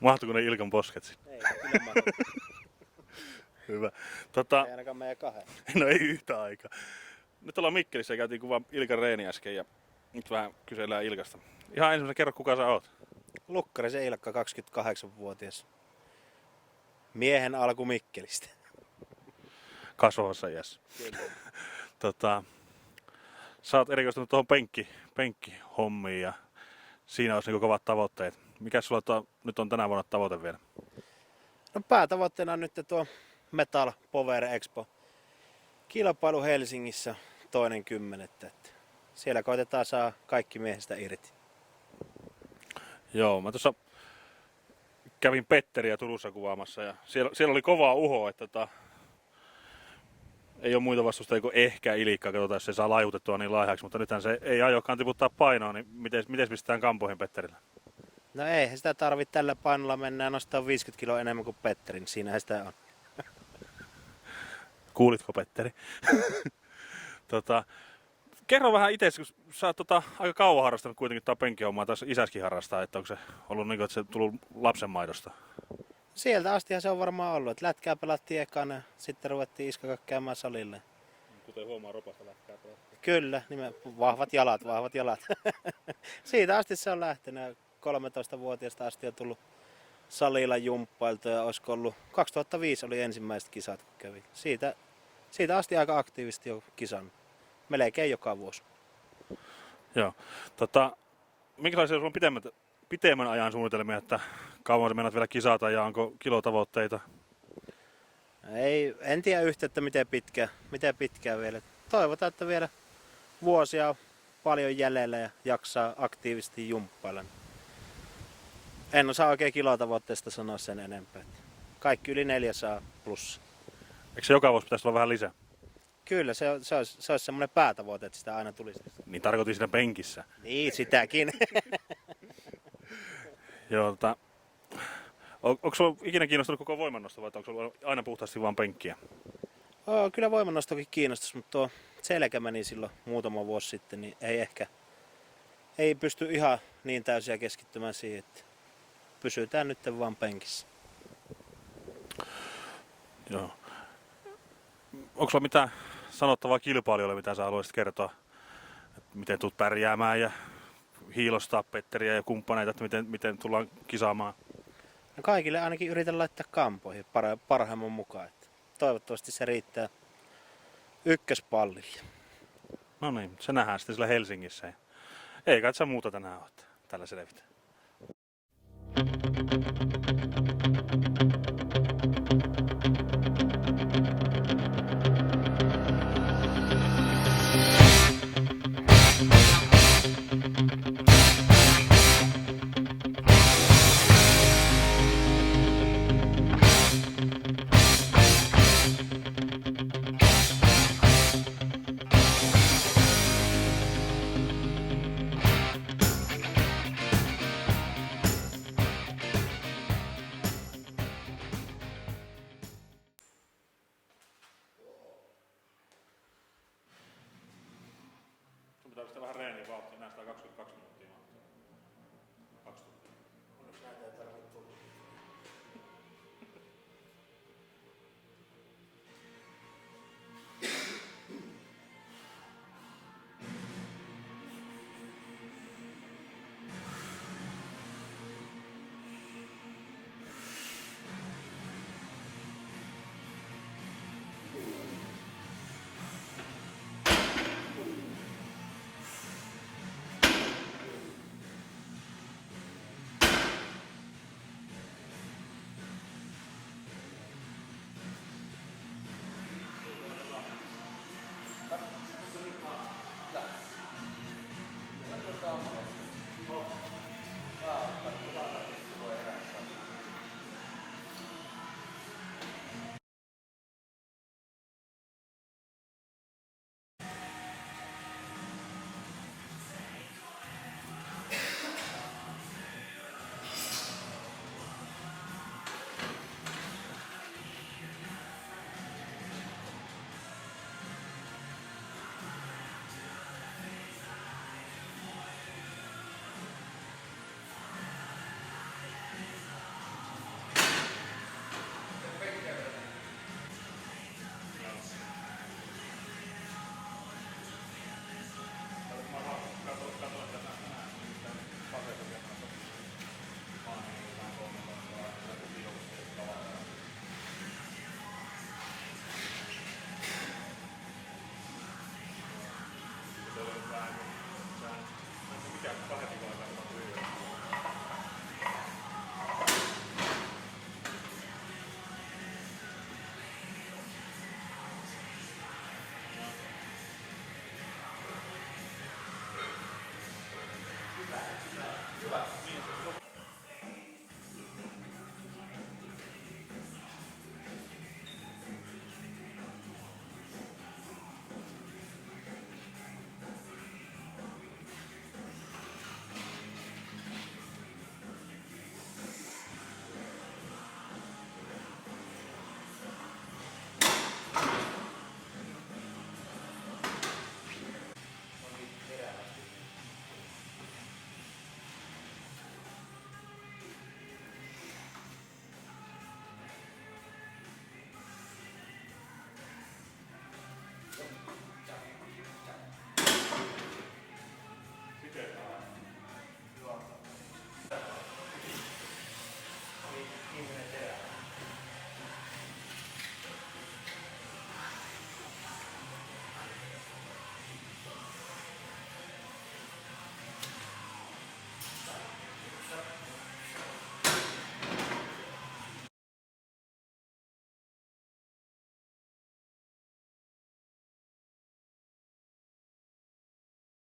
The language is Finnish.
Mahtuiko ne Ilkan posket sinne? Ei, kyllä mahtuu. Hyvä. Ei ainakaan meidän kahden. No ei yhtä aikaa. Nyt ollaan Mikkelissä ja käytiin kuvaa Ilkan reeni äsken ja nyt vähän kysellään Ilkasta. Ihan ensimmäisenä kerro, kuka sä oot. Lukkarisen Ilkka, 28-vuotias. Miehen alku Mikkelistä. Kasvavassa iässä. Sä oot erikoistunut tuohon penkkihommiin ja siinä olisi niin kovat tavoitteet. Mikä sulla nyt on tänä vuonna tavoite vielä? No päätavoitteena on nyt tuo Metal Power Expo. Kilpailu Helsingissä 2.10. Siellä koitetaan saa kaikki miehistä irti. Joo, mä tuossa kävin Petteriä Turussa kuvaamassa ja siellä oli kovaa uhoa, että ei ole muita vastustajia kuin ehkä Ilikka, katsotaan jos se saa laajutettua niin laajaksi, mutta nythän se ei aiokaan tiputtaa painoa, niin miten pistetään kampoihin Petterillä? No eihän sitä tarvitse tällä painolla mennä ja nostaa 50 kiloa enemmän kuin Petterin, siinähän sitä on. Kuulitko Petteri? Kerro vähän itse, kun sä oot aika kauan harrastanut kuitenkin tää penkkihommaa, taas isäskin harrastaa, että onko se ollut niin kuin, että se tullut lapsen maidosta? Sieltä astihan se on varmaan ollut, että lätkää pelattiin ekana ja sitten ruvettiin iskakak käymään salille. Kuten huomaa, ropasta lätkää pelattiin. Kyllä, vahvat jalat. Siitä asti se on lähtenyt. 13-vuotiaasta asti on tullut salilla jumppailtu ja olisiko ollut 2005 oli ensimmäiset kisat kun kävi. Siitä asti aika aktiivisesti jo kisannut. Melkein joka vuosi. Joo. Minkälaisia sulla on pitemmän ajan suunnitelmia, että kauan sä meinaat vielä kisata ja onko kilotavoitteita? En tiedä yhtä, että miten pitkään vielä. Toivotaan, että vielä vuosia on paljon jäljellä ja jaksaa aktiivisesti jumppailla. En osaa oikein kilotavoitteesta sanoa sen enempää. Kaikki yli 400 plus. Eikö se joka vuosi pitäisi olla vähän lisää? Kyllä, se olisi semmoinen päätavoite, että sitä aina tulisi. Niin tarkoitin siinä penkissä. Niin, sitäkin. Joo, onko sulla ikinä kiinnostunut koko voimannosto vai onko sulla aina puhtaasti vaan penkkiä? Kyllä voimannostokin kiinnostus, mutta tuo selkä meni silloin muutama vuosi sitten, niin ei pysty ihan niin täysiä keskittymään siihen, että pysytään nyt vaan penkissä. Joo. Onko sulla mitään sanottavaa kilpailijoille, mitä sä haluaisit kertoa? Että miten tulet pärjäämään ja hiilostaa Petteriä ja kumppaneita, että miten tullaan kisaamaan? No kaikille ainakin yritän laittaa kampoihin parhaimman mukaan. Että toivottavasti se riittää ykköspallille. No niin, se nähdään sitten siellä Helsingissä. Ei kai sä muuta tänään ole, tällä selvitään. Sun pitää pistää vähän reeniä vauhtia, näistä 22 minuuttia.